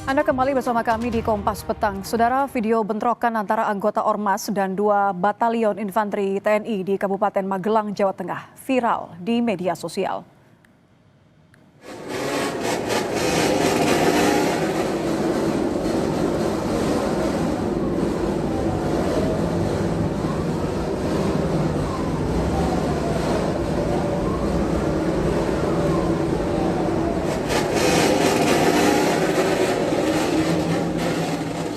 Anda kembali bersama kami di Kompas Petang. Saudara, video bentrokan antara anggota Ormas dan 2 batalion infanteri TNI di Kabupaten Magelang, Jawa Tengah viral di media sosial.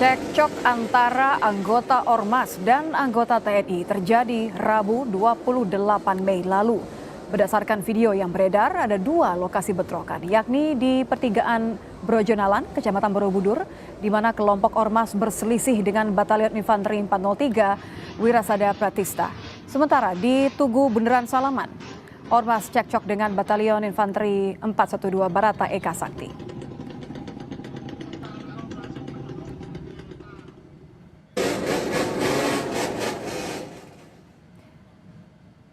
Cekcok antara anggota Ormas dan anggota TNI terjadi Rabu 28 Mei lalu. Berdasarkan video yang beredar, ada 2 lokasi bentrokan, yakni di pertigaan Brojonalan, Kecamatan Borobudur, di mana kelompok Ormas berselisih dengan Batalion Infanteri 403 Wirasada Pratista. Sementara di Tugu Bundaran Salaman, Ormas cekcok dengan Batalion Infanteri 412 Barata Eka Sakti.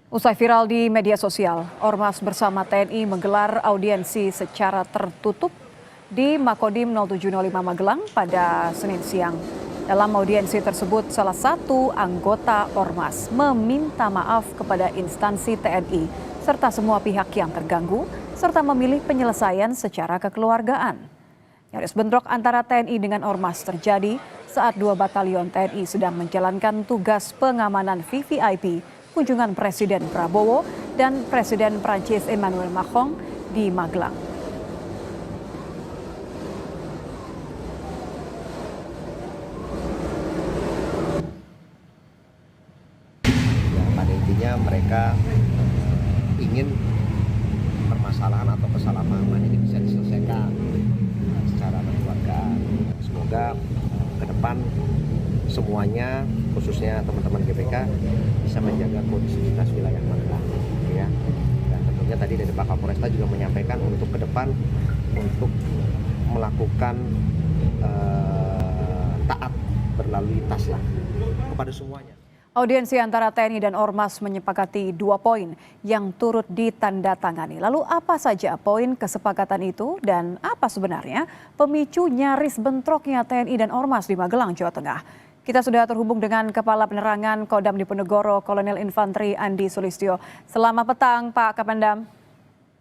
Usai viral di media sosial, Ormas bersama TNI menggelar audiensi secara tertutup di Makodim 0705 Magelang pada Senin siang. Dalam audiensi tersebut, salah satu anggota Ormas meminta maaf kepada instansi TNI serta semua pihak yang terganggu, serta memilih penyelesaian secara kekeluargaan. Nyaris bentrok antara TNI dengan Ormas terjadi saat 2 batalion TNI sedang menjalankan tugas pengamanan VVIP kunjungan Presiden Prabowo dan Presiden Prancis Emmanuel Macron di Magelang. Ya, pada intinya mereka ingin permasalahan atau kesalahpahaman ini bisa diselesaikan secara kekeluargaan. Semoga ke depan semuanya, khususnya teman-teman GPK, bisa menjaga kondisivitas wilayah Magelang, ya. Dan tentunya tadi dari Pak Kapolresta juga menyampaikan untuk ke depan untuk melakukan taat berlalu lintas lah kepada semuanya. Audiensi antara TNI dan Ormas menyepakati 2 poin yang turut ditandatangani. Lalu apa saja poin kesepakatan itu dan apa sebenarnya pemicu nyaris bentroknya TNI dan Ormas di Magelang, Jawa Tengah? Kita sudah terhubung dengan Kepala Penerangan Kodam Diponegoro, Kolonel Infanteri Andi Sulistyo. Selamat petang, Pak Kapendam.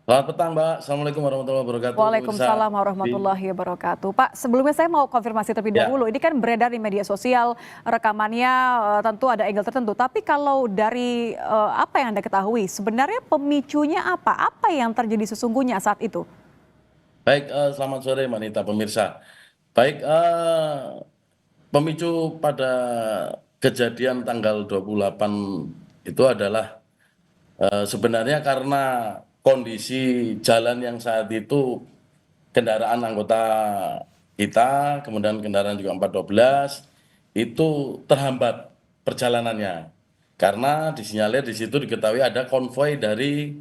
Selamat petang, Mbak. Assalamualaikum warahmatullahi wabarakatuh. Waalaikumsalam warahmatullahi wabarakatuh. Pak, sebelumnya saya mau konfirmasi terlebih dahulu. Ini kan beredar di media sosial, rekamannya tentu ada angle tertentu. Tapi kalau dari apa yang Anda ketahui, sebenarnya pemicunya apa? Apa yang terjadi sesungguhnya saat itu? Baik, selamat sore Mbak Nita, pemirsa. Baik, pemicu pada kejadian tanggal 28 itu adalah sebenarnya karena kondisi jalan yang saat itu kendaraan anggota kita, kemudian kendaraan juga 412 itu terhambat perjalanannya. Karena disinyalir di situ diketahui ada konvoi dari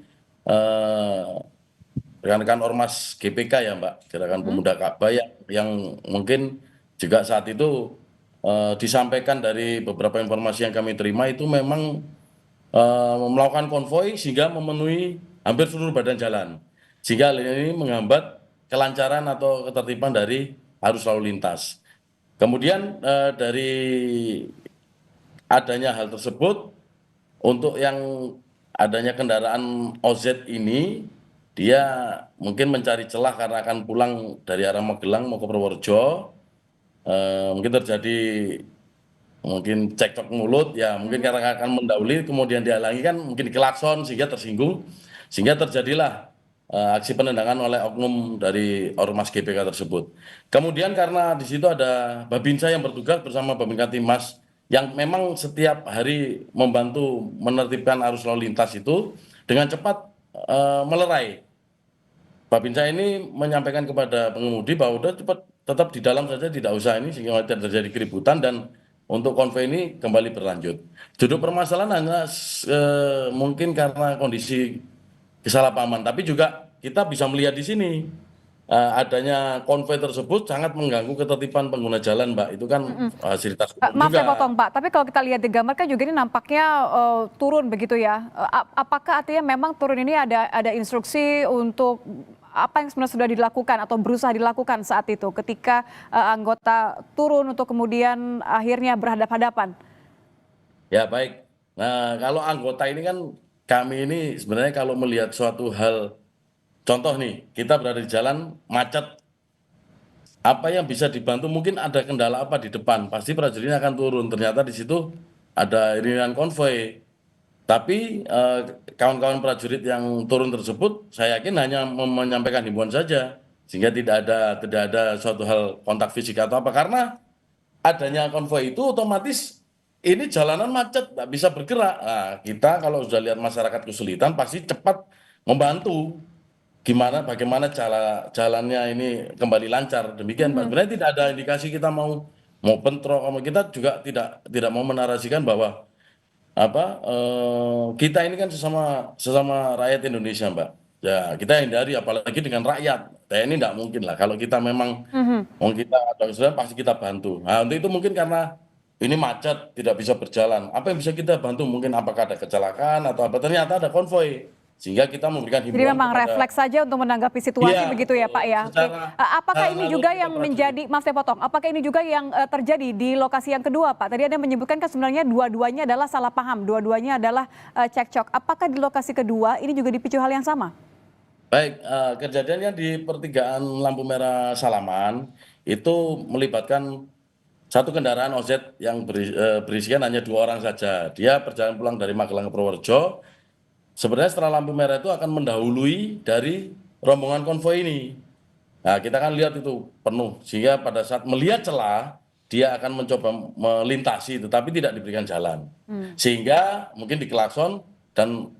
rekan-rekan Ormas GPK ya Mbak, Gerakan Pemuda Ka'bah yang mungkin juga saat itu disampaikan dari beberapa informasi yang kami terima itu memang melakukan konvoi sehingga memenuhi hampir seluruh badan jalan. Sehingga hal ini menghambat kelancaran atau ketertiban dari arus lalu lintas. Kemudian dari adanya hal tersebut, untuk yang adanya kendaraan OZ ini, dia mungkin mencari celah karena akan pulang dari arah Magelang mau ke Purworejo. Mungkin terjadi mungkin cekcok mulut ya, mungkin karena akan mendahului kemudian dihalangi kan mungkin klakson sehingga tersinggung, sehingga terjadilah aksi penendangan oleh oknum dari Ormas GPK tersebut. Kemudian karena di situ ada Babinsa yang bertugas bersama Babinka Timas yang memang setiap hari membantu menertibkan arus lalu lintas itu dengan cepat melerai. Babinsa ini menyampaikan kepada pengemudi bahwa udah cepat tetap di dalam saja, tidak usah ini, sehingga tidak terjadi keributan dan untuk konvoi ini kembali berlanjut. Duduk permasalahan hanya mungkin karena kondisi kesalahpahaman, tapi juga kita bisa melihat di sini adanya konvoi tersebut sangat mengganggu ketertiban pengguna jalan, Mbak. Itu kan fasilitas umum Maaf juga. saya potong Pak, tapi kalau kita lihat di gambar kan juga ini nampaknya turun begitu ya. Apakah artinya memang turun ini ada instruksi untuk apa yang sebenarnya sudah dilakukan atau berusaha dilakukan saat itu ketika anggota turun untuk kemudian akhirnya berhadapan-hadapan? Ya baik. Nah kalau anggota ini kan kami ini sebenarnya kalau melihat suatu hal, contoh nih kita berada di jalan macet, apa yang bisa dibantu mungkin ada kendala apa di depan, pasti prajuritnya akan turun. Ternyata di situ ada iringan konvoi. Tapi kawan-kawan prajurit yang turun tersebut, saya yakin hanya menyampaikan himbauan saja, sehingga tidak ada suatu hal kontak fisik atau apa. Karena adanya konvoi itu otomatis ini jalanan macet, nggak bisa bergerak. Nah, kita kalau sudah lihat masyarakat kesulitan, pasti cepat membantu. Bagaimana jalannya ini kembali lancar. Demikian, Pak. Sebenarnya tidak ada indikasi kita mau bentrok, kita juga tidak mau menarasikan bahwa kita ini kan sesama sesama rakyat Indonesia, Mbak. Ya, kita hindari apalagi dengan rakyat. TNI tidak mungkin lah. Kalau kita memang mau kita ada kesulitan pasti kita bantu. Nah, untuk itu mungkin karena ini macet tidak bisa berjalan. Apa yang bisa kita bantu? Mungkin apakah ada kecelakaan atau apa? Ternyata ada konvoi sehingga kita memberikan Jadi himbauan memang kepada. refleks saja untuk menanggapi situasi Iya, begitu ya Pak ya. Oke. secara Apakah ini naluri juga kita yang prajurit. menjadi, maaf saya potong, apakah ini juga yang terjadi di lokasi yang kedua Pak? Tadi Anda menyebutkan kan sebenarnya dua-duanya adalah salah paham, dua-duanya adalah cekcok. Apakah di lokasi kedua ini juga dipicu hal yang sama? Baik, kejadiannya di pertigaan lampu merah Salaman itu melibatkan satu kendaraan OZ yang berisikan hanya 2 orang saja. Dia perjalanan pulang dari Magelang ke Purworejo. Sebenarnya setelah lampu merah itu akan mendahului dari rombongan konvoi ini. Nah, kita kan lihat itu penuh, sehingga pada saat melihat celah, dia akan mencoba melintasi itu, tapi tidak diberikan jalan. Sehingga mungkin diklakson dan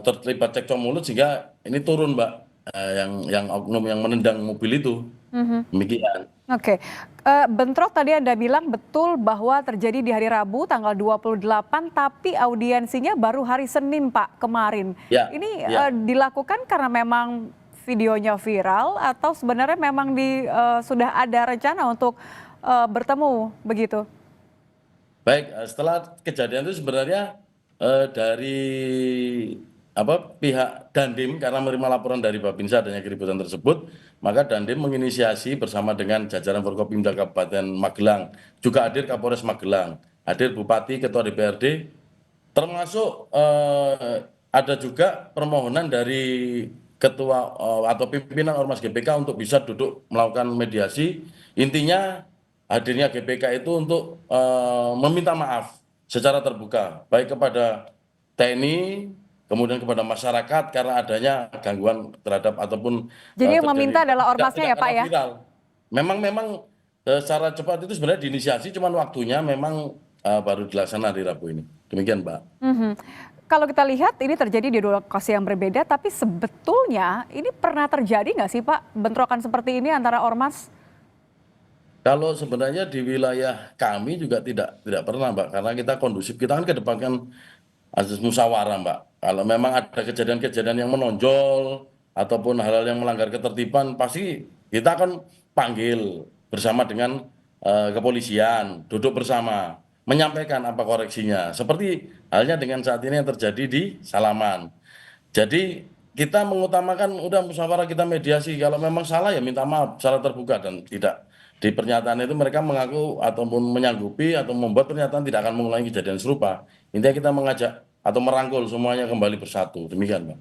terlibat cekcok mulut, sehingga ini turun, Mbak, yang oknum yang menendang mobil itu. Demikian. Oke, bentrok tadi Anda bilang betul bahwa terjadi di hari Rabu tanggal 28, tapi audiensinya baru hari Senin Pak kemarin. Ya, Ini ya. dilakukan karena memang videonya viral atau sebenarnya memang sudah ada rencana untuk bertemu begitu? Baik, setelah kejadian itu sebenarnya dari pihak Dandim karena menerima laporan dari Babinsa adanya keributan tersebut, maka Dandim menginisiasi bersama dengan jajaran Forkopimda Kabupaten Magelang, juga hadir Kapolres Magelang, hadir Bupati, Ketua DPRD, termasuk ada juga permohonan dari ketua atau pimpinan Ormas GPK untuk bisa duduk melakukan mediasi. Intinya hadirnya GPK itu untuk meminta maaf secara terbuka, baik kepada TNI, kemudian kepada masyarakat karena adanya gangguan terhadap ataupun Jadi yang terjadi meminta adalah ormasnya tidak ya Pak karena ya? viral. Memang secara cepat itu sebenarnya diinisiasi, cuman waktunya memang baru dilaksanakan hari Rabu ini. Demikian, Mbak. Mhm. Kalau kita lihat ini terjadi di dua lokasi yang berbeda, tapi sebetulnya ini pernah terjadi nggak sih Pak bentrokan seperti ini antara ormas? Kalau sebenarnya di wilayah kami juga tidak pernah, Mbak, karena kita kondusif, kita kan kedepankan azas musyawarah, Mbak. Kalau memang ada kejadian-kejadian yang menonjol ataupun hal-hal yang melanggar ketertiban, pasti kita akan panggil bersama dengan kepolisian, duduk bersama, menyampaikan apa koreksinya. Seperti halnya dengan saat ini yang terjadi di Salaman. Jadi kita mengutamakan udah musyawarah, kita mediasi. Kalau memang salah ya minta maaf secara terbuka, dan tidak di pernyataan itu mereka mengaku ataupun menyanggupi atau membuat pernyataan tidak akan mengulangi kejadian serupa. Intinya kita mengajak atau merangkul semuanya kembali bersatu. Demikian, Mbak.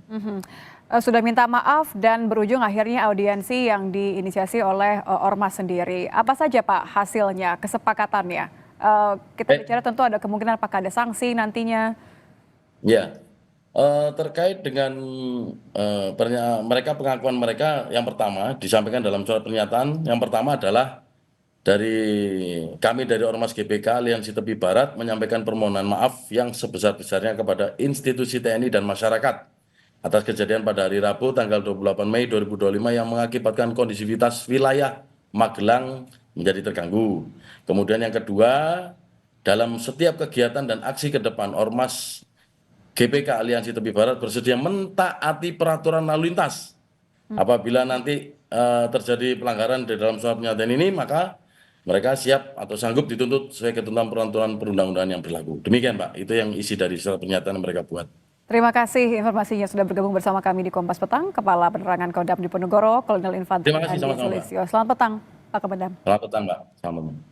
Sudah minta maaf dan berujung akhirnya audiensi yang diinisiasi oleh ormas sendiri. Apa saja Pak hasilnya, kesepakatannya? Kita bicara tentu ada kemungkinan apakah ada sanksi nantinya. Ya, terkait dengan mereka, pengakuan mereka yang pertama disampaikan dalam surat pernyataan. Yang pertama adalah kami dari Ormas GBK Aliansi Tepi Barat menyampaikan permohonan maaf yang sebesar-besarnya kepada institusi TNI dan masyarakat atas kejadian pada hari Rabu tanggal 28 Mei 2025 yang mengakibatkan kondisivitas wilayah Magelang menjadi terganggu. Kemudian yang kedua, dalam setiap kegiatan dan aksi ke depan Ormas GPK Aliansi Tepi Barat bersedia mentaati peraturan lalu lintas. Apabila nanti terjadi pelanggaran di dalam surat pernyataan ini, maka mereka siap atau sanggup dituntut sesuai ketentuan peraturan perundang-undangan yang berlaku. Demikian, Pak. Itu yang isi dari surat pernyataan yang mereka buat. Terima kasih informasinya sudah bergabung bersama kami di Kompas Petang, Kepala Penerangan Kodam Diponegoro, Kolonel Infanteri Terima kasih, Andi sama-sama, Mbak. Sulistyo. Selamat petang, Pak Kapendam. Selamat petang, Mbak. Selamat.